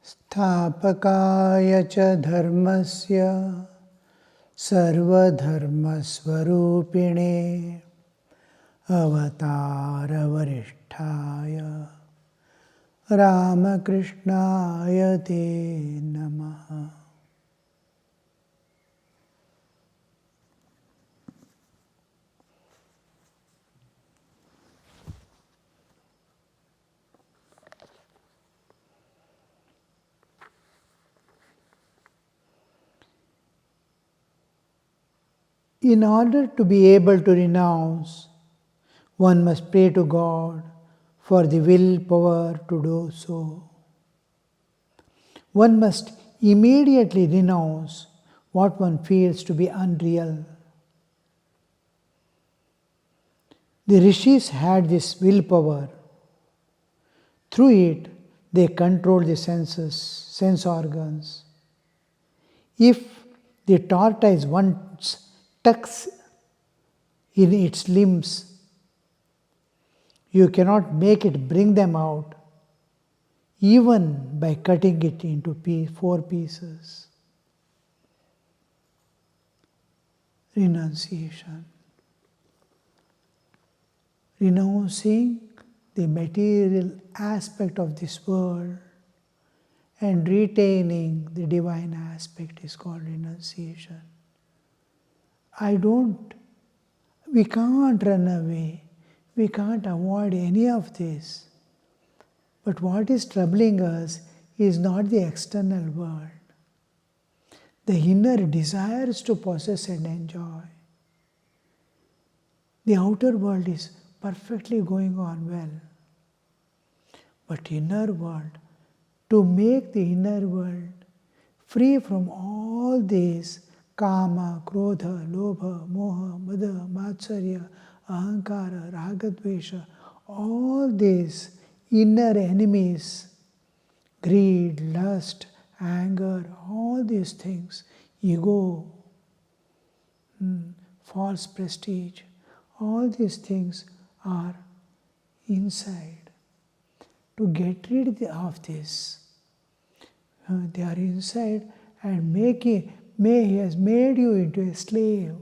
स्थापकाय च धर्मस्य सर्वधर्मस्वरूपिणे अवतारवरिष्ठाय रामकृष्णाय ते नमः। In order to be able to renounce, one must pray to God for the willpower to do so. One must immediately renounce what one feels to be unreal. The rishis had this willpower. Through it, they controlled the senses, sense organs. If the tortoise once tucks in its limbs, you cannot make it bring them out, even by cutting it into 4 pieces. Renunciation. Renouncing the material aspect of this world and retaining the divine aspect is called renunciation. We can't run away, we can't avoid any of this. But what is troubling us is not the external world. The inner desires to possess and enjoy. The outer world is perfectly going on well. But inner world, to make the inner world free from all these Kama, Krodha, Lobha, Moha, Mada, Matsarya, Ahankara, Ragadvesha, all these inner enemies, greed, lust, anger, all these things, ego, false prestige, all these things are inside. To get rid of this, they are inside and He has made you into a slave,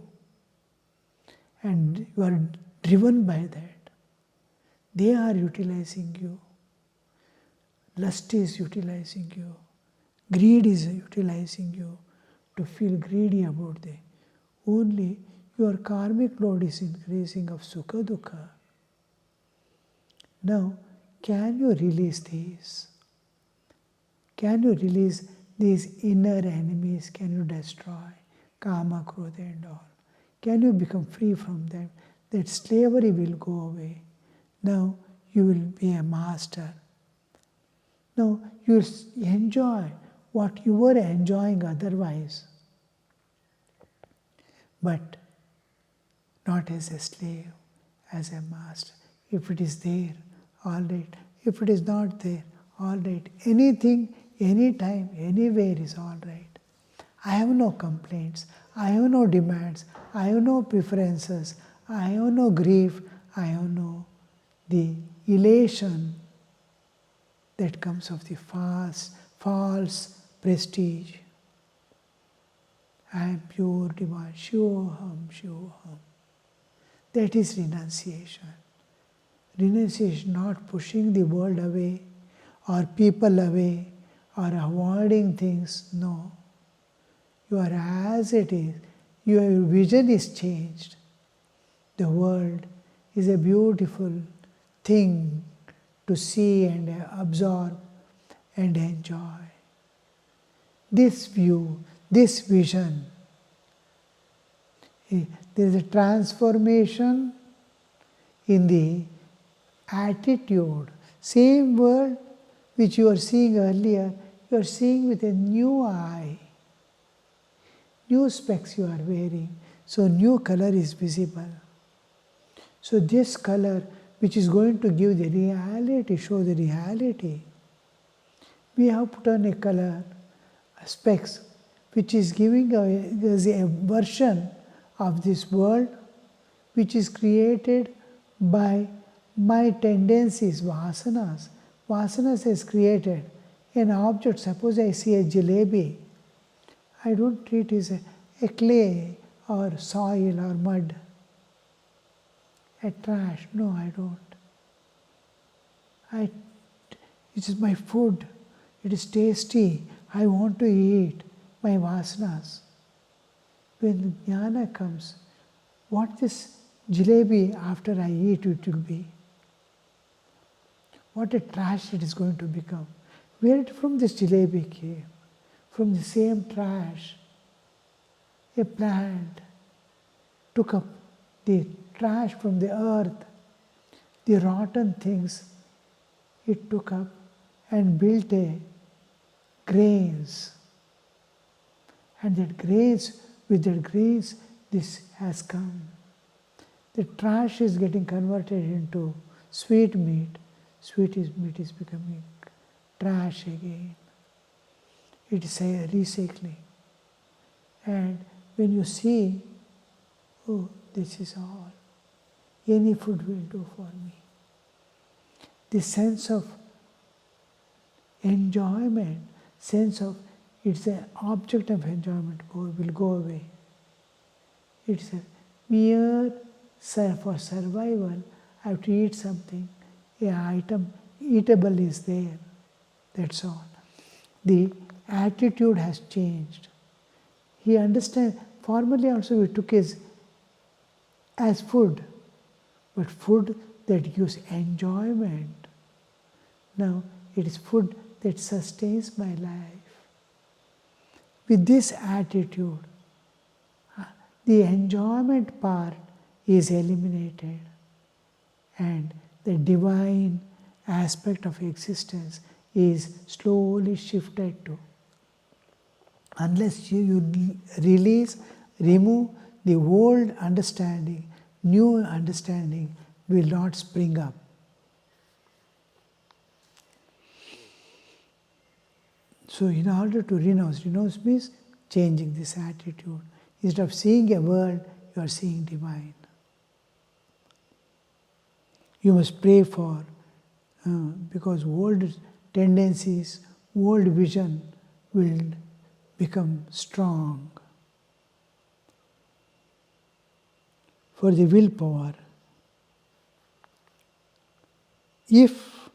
and you are driven by that. They are utilizing you. Lust is utilizing you. Greed is utilizing you to feel greedy about them. Only your karmic load is increasing of sukha dukkha. Now, can you release these? Can you release these inner enemies? Can you destroy Kama, Krodha and all? Can you become free from them? That slavery will go away. Now you will be a master. Now you will enjoy what you were enjoying otherwise, but not as a slave, as a master. If it is there, all right. If it is not there, all right. Anything, anytime, anywhere is all right. I have no complaints. I have no demands. I have no preferences. I have no grief. I have no the elation that comes of the false prestige. I am pure divine. Shivoham, Shivoham. That is renunciation. Renunciation, not pushing the world away or people away or avoiding things. No. You are as it is. Your vision is changed. The world is a beautiful thing to see and absorb and enjoy. This view, this vision, there is a transformation in the attitude. Same world which you were seeing earlier, you are seeing with a new eye. New specs you are wearing, so new color is visible. So this color which is going to give the reality, show the reality. We have put on a color, specs, which is giving us a version of this world which is created by my tendencies, vasanas. Vasanas has created an object. Suppose I see a jalebi, I don't treat it as a clay or soil or mud, a trash. No, I don't. It is my food. It is tasty. I want to eat. My vasanas. When jnana comes, what this jalebi after I eat it will be? What a trash it is going to become. Where from this jalebi came? From the same trash. A plant took up the trash from the earth, the rotten things it took up and built a grains. And that grains, with that grains, this has come. The trash is getting converted into sweet meat. Meat is becoming trash again. It is a recycling. And when you see, oh, this is all, any food will do for me. This sense of enjoyment, sense of it's an object of enjoyment will go away. It's a mere for survival. I have to eat something. An item eatable is there. That's all. The attitude has changed. He understands. Formerly also we took it as food, but food that gives enjoyment. Now it is food that sustains my life. With this attitude, the enjoyment part is eliminated and the divine aspect of existence is slowly shifted to. Unless you remove the old understanding, new understanding will not spring up. So in order to renounce means changing this attitude. Instead of seeing a world, you are seeing divine. You must pray for, because old tendencies, old vision will become strong. For the willpower, if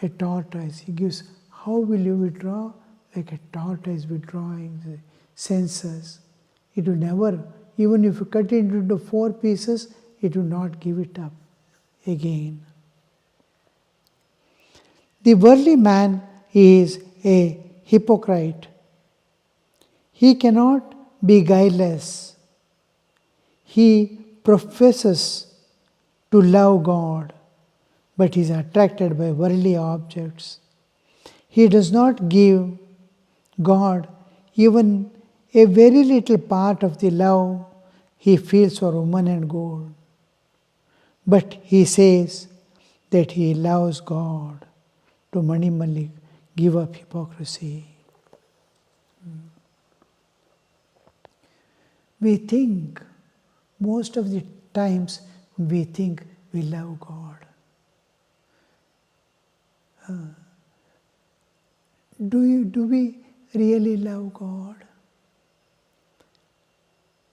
a tortoise, he gives, how will you withdraw? Like a tortoise withdrawing the senses. It will never, even if you cut it into 4 pieces, it will not give it up again. The worldly man is a hypocrite. He cannot be guileless. He professes to love God, but is attracted by worldly objects. He does not give God even a very little part of the love he feels for woman and gold. But he says that he loves God. To Mani Malik, give up hypocrisy. We think, most of the times we think we love God. Do we really love God?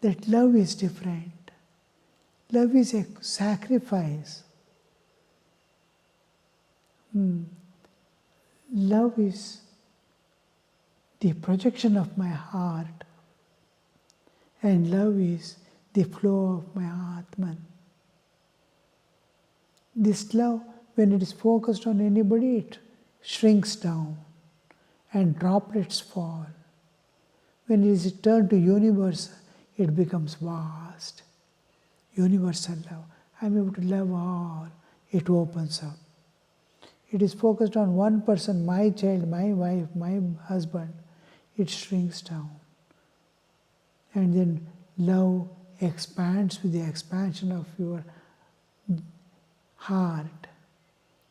That love is different. Love is a sacrifice. Love is the projection of my heart, and love is the flow of my Atman. This love, when it is focused on anybody, it shrinks down and droplets fall. When it is turned to universe, it becomes vast. Universal love. I am able to love all. It opens up. It is focused on one person, my child, my wife, my husband. It shrinks down. And then love expands with the expansion of your heart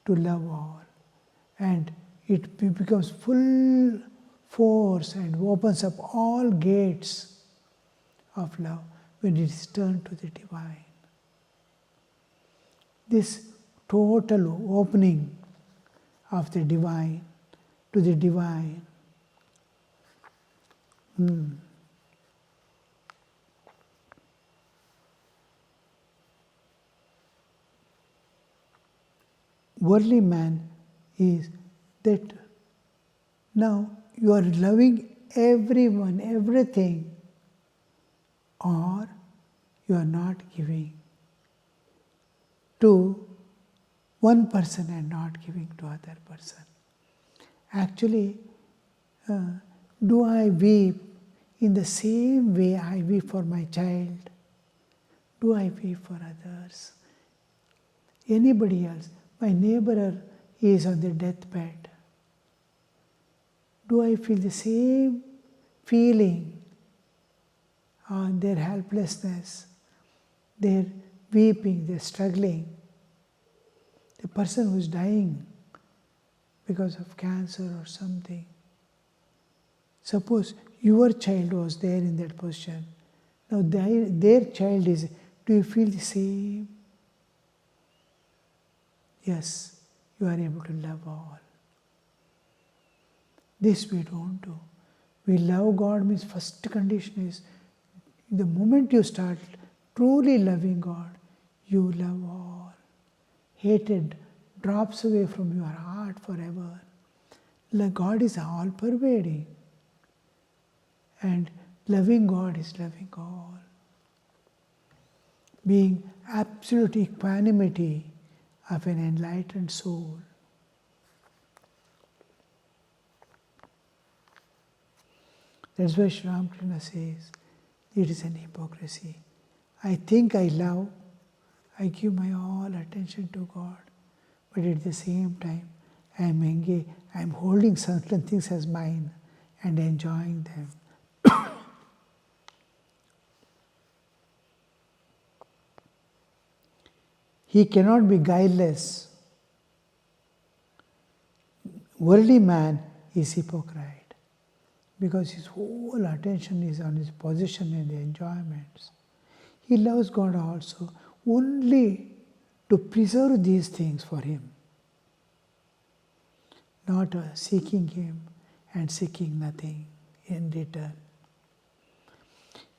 to love all. And it becomes full force and opens up all gates of love when it is turned to the divine. This total opening of the divine to the divine. Worldly man is that now you are loving everyone, everything, or you are not giving to one person and not giving to other person. Actually, do I weep in the same way I weep for my child? Do I weep for others? Anybody else? My neighbor is on the deathbed. Do I feel the same feeling on their helplessness, their weeping, their struggling? The person who is dying because of cancer or something. Suppose your child was there in that position. Now their child is, do you feel the same? Yes, you are able to love all. This we don't do. We love God means first condition is, the moment you start truly loving God, you love all. Hatred drops away from your heart forever. God is all pervading. And loving God is loving all. Being absolute equanimity of an enlightened soul. That's why Sri Ramakrishna says, it is an hypocrisy. I think I love, I give my all attention to God, but at the same time, I am engaged, I am holding certain things as mine and enjoying them. He cannot be guileless. Worldly man is hypocrite because his whole attention is on his position and the enjoyments. He loves God also only to preserve these things for him, not seeking him and seeking nothing in return.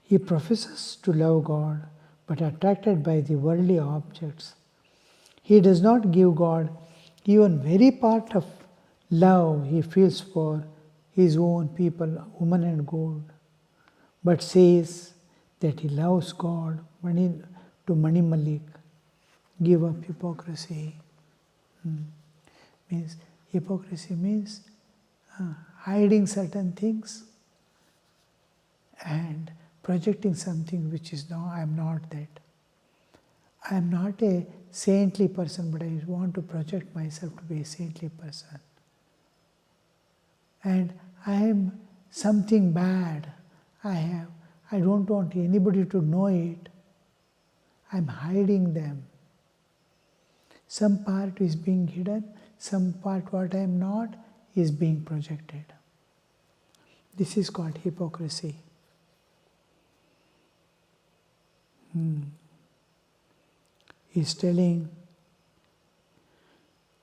He professes to love God, but attracted by the worldly objects. He does not give God even very part of love he feels for his own people, woman and gold, but says that he loves God to Mani Malik. Give up hypocrisy. Hypocrisy means hiding certain things and projecting something which is no, I am not that. I am not a saintly person, but I want to project myself to be a saintly person. And I am something bad. I don't want anybody to know it. I am hiding them. Some part is being hidden, some part what I am not is being projected. This is called hypocrisy. He's telling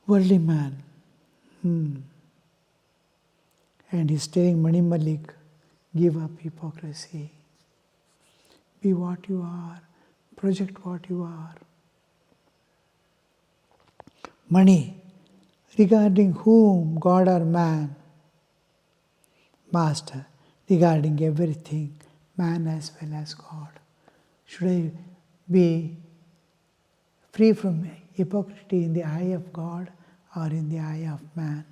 worldly man, and he's telling Mani Malik, give up hypocrisy. Be what you are, project what you are. Mani, regarding whom, God or man? Master, regarding everything, man as well as God. Should I be free from hypocrisy in the eye of God or in the eye of man?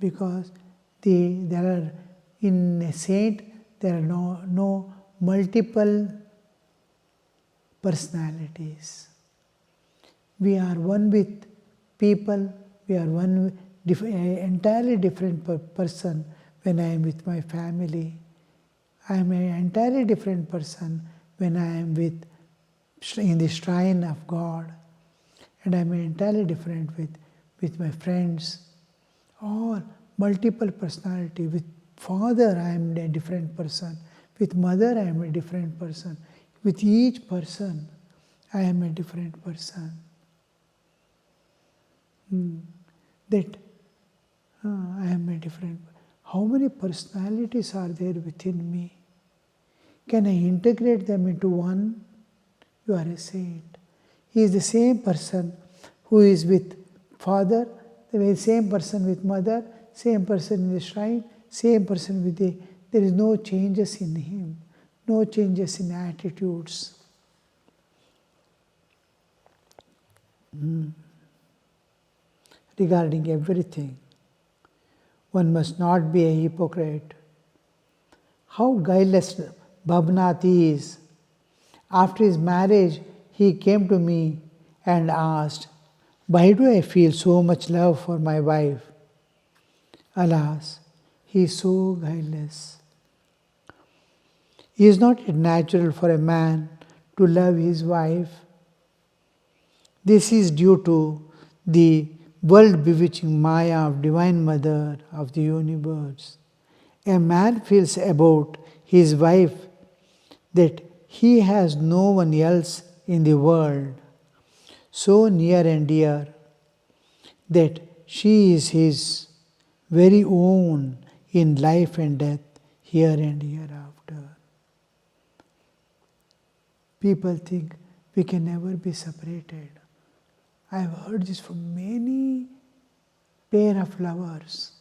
Because there are, in a saint, there are no multiple personalities. We are one with people, we are one entirely different person when I am with my family. I am an entirely different person when I am in the shrine of God. And I am entirely different with my friends. Or multiple personality. With father I am a different person. With mother I am a different person. With each person I am a different person. That I am a different. How many personalities are there within me? Can I integrate them into one? You are a saint. He is the same person who is with father, the same person with mother, same person in the shrine, same person with the. There is no changes in him, no changes in attitudes. Regarding everything, one must not be a hypocrite. How guileless Bhavnath is. After his marriage, he came to me and asked, "Why do I feel so much love for my wife?" Alas, he is so guileless. Is not it natural for a man to love his wife? This is due to the world-bewitching Maya of Divine Mother of the universe. A man feels about his wife that he has no one else in the world so near and dear that she is his very own in life and death, here and hereafter. People think we can never be separated. I have heard this from many pair of lovers.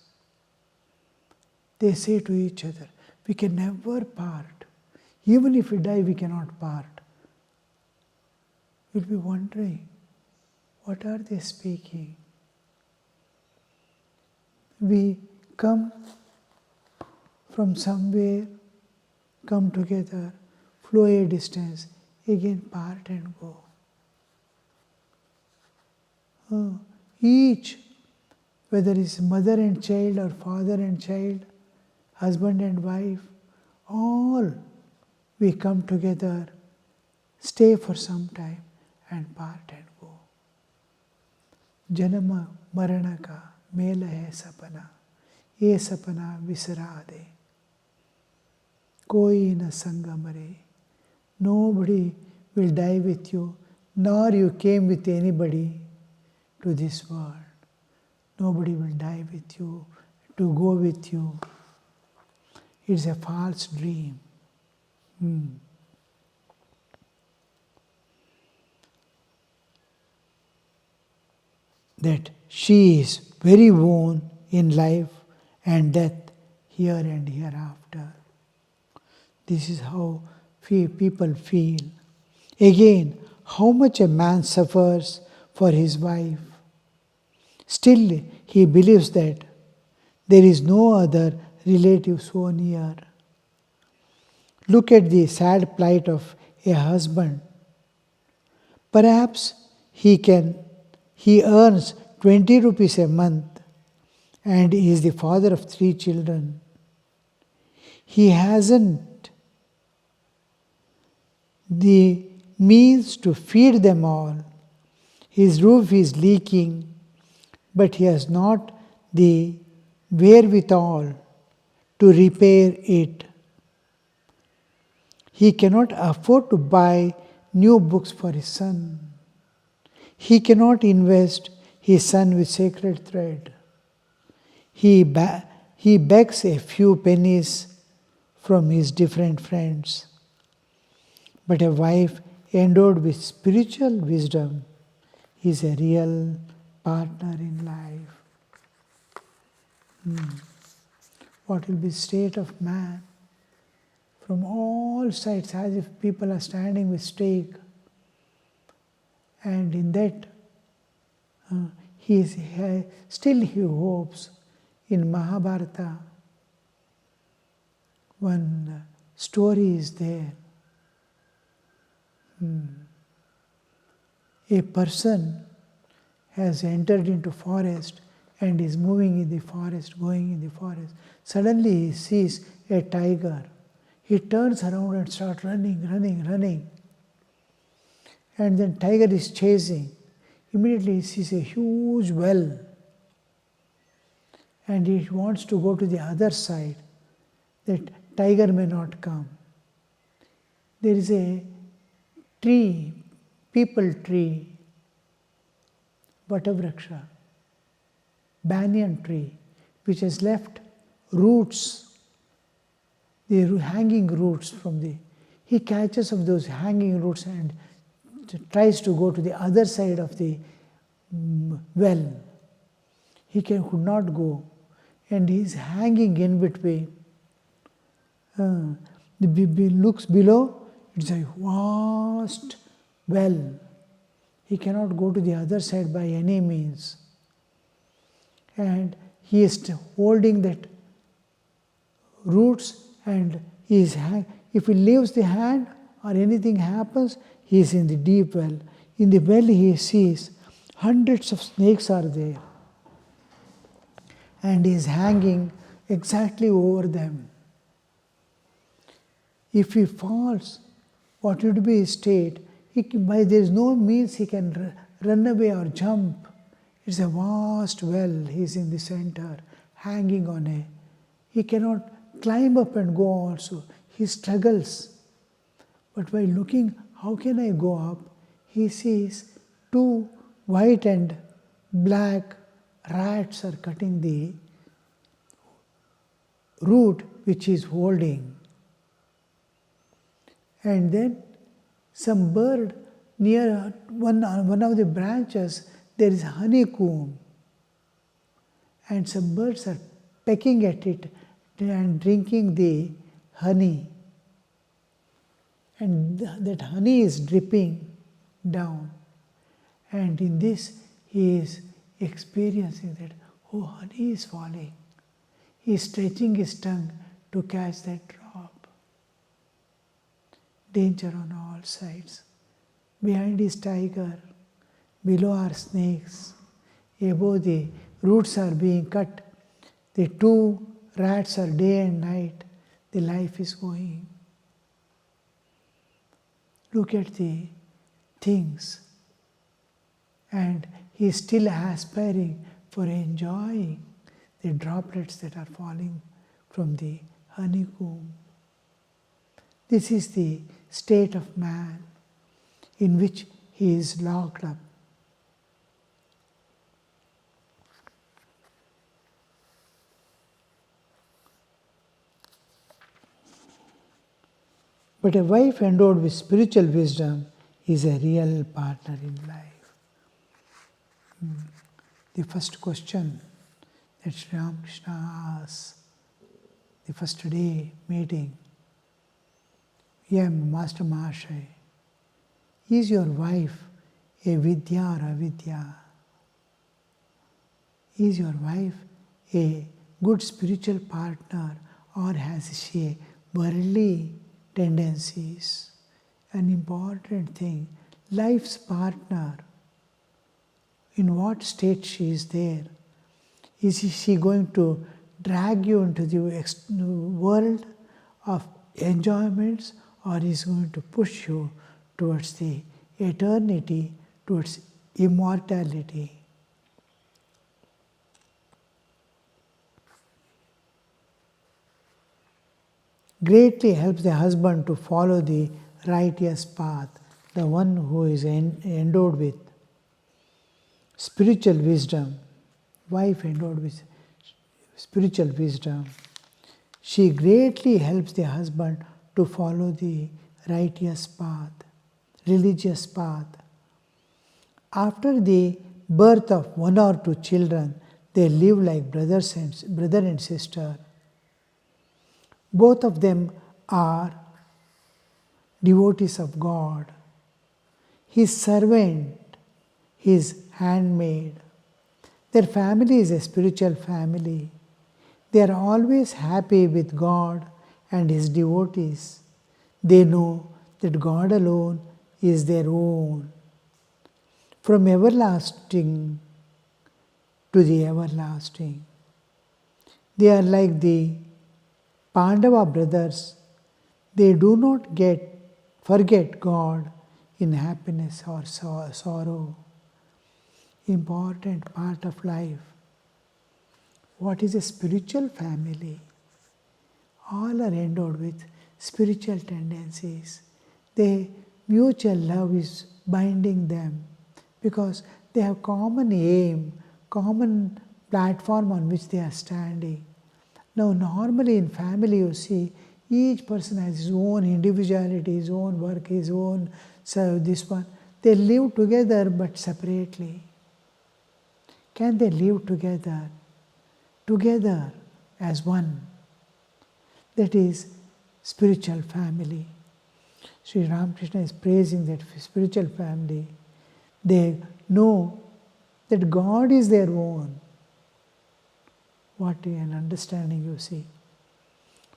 They say to each other, we can never part. Even if we die, we cannot part. We'll be wondering, what are they speaking? We come from somewhere, come together, flow a distance, again part and go. Each, whether it's mother and child or father and child, husband and wife, all we come together, stay for some time and part and go. Janama marana ka mela hai sapana, ye sapana visara de. Koi na sanga mare. Nobody will die with you, nor you came with anybody to this world. Nobody will die with you, to go with you. It's a false dream. That she is very own in life and death, here and hereafter. This is how people feel. Again, how much a man suffers for his wife. Still, he believes that there is no other relative so near. Look at the sad plight of a husband. Perhaps he earns 20 rupees a month and he is the father of 3 children. He hasn't the means to feed them all. His roof is leaking, but he has not the wherewithal to repair it. He cannot afford to buy new books for his son. He cannot invest his son with sacred thread. He begs a few pennies from his different friends. But a wife endowed with spiritual wisdom is a real partner in life. What will be the state of man? From all sides, as if people are standing with stake. And in that, still he hopes. In Mahabharata, one story is there. A person has entered into forest and is moving in the forest, going in the forest. Suddenly he sees a tiger. He turns around and starts running. And then tiger is chasing. Immediately he sees a huge well. And he wants to go to the other side, that tiger may not come. There is a tree, people tree, Vatavraksha, banyan tree. which has left roots, the hanging roots from the, he catches of those hanging roots and tries to go to the other side of the well. He could not go, and he is hanging in between. Looks below, it's a vast well. He cannot go to the other side by any means. And he is holding that roots, and he is if he leaves the hand or anything happens, he is in the deep well. In the well he sees hundreds of snakes are there, and he is hanging exactly over them. If he falls, what would be his state? There is no means he can run away or jump. It's a vast well. He is in the center, hanging on a. He cannot climb up and go also. He struggles. But by looking, how can I go up? He sees two white and black rats are cutting the root which he is holding. And then some bird near one of the branches, there is a honeycomb, and some birds are pecking at it and drinking the honey, and that honey is dripping down, and in this he is experiencing that, oh, honey is falling. He is stretching his tongue to catch that drop. Danger on all sides. Behind is tiger, below are snakes, above the roots are being cut, the two rats are day and night, the life is going. Look at the things, and he is still aspiring for enjoying the droplets that are falling from the honeycomb. This is the state of man in which he is locked up. But a wife endowed with spiritual wisdom is a real partner in life. The first question that Sri Ramakrishna asks, the first day meeting, Master Mahashay, is your wife a Vidya or Avidya? Is your wife a good spiritual partner, or has she worldly tendencies? An important thing, life's partner, in what state she is there? Is she going to drag you into the world of enjoyments, or is going to push you towards the eternity, towards immortality? Greatly helps the husband to follow the righteous path, the one who is endowed with spiritual wisdom, wife endowed with spiritual wisdom. She greatly helps the husband to follow the righteous path, religious path. After the birth of one or two children, they live like brother and sister. Both of them are devotees of God, His servant, His handmaid. Their family is a spiritual family. They are always happy with God and His devotees. They know that God alone is their own. From everlasting to the everlasting. They are like the Pandava brothers. They do not forget God in happiness or sorrow. Important part of life. What is a spiritual family? All are endowed with spiritual tendencies. Their mutual love is binding them because they have common aim, common platform on which they are standing. Now, normally in family, you see, each person has his own individuality, his own work, his own, so this one. They live together but separately. Can they live together? Together as one. That is spiritual family. Sri Ramakrishna is praising that spiritual family. They know that God is their own. What an understanding, you see.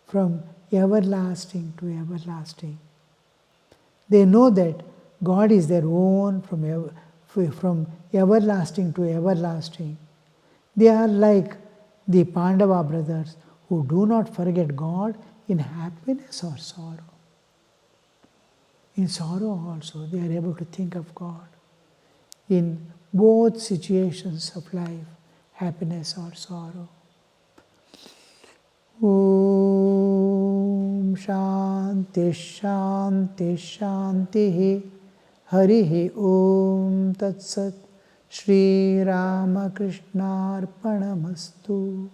From everlasting to everlasting. They know that God is their own from everlasting to everlasting. They are like the Pandava brothers who do not forget God in happiness or sorrow. In sorrow also, they are able to think of God. In both situations of life, happiness or sorrow. Om Shanti Shanti Shanti Harihi Om Tat Sat Shri Ramakrishna Arpanamastu.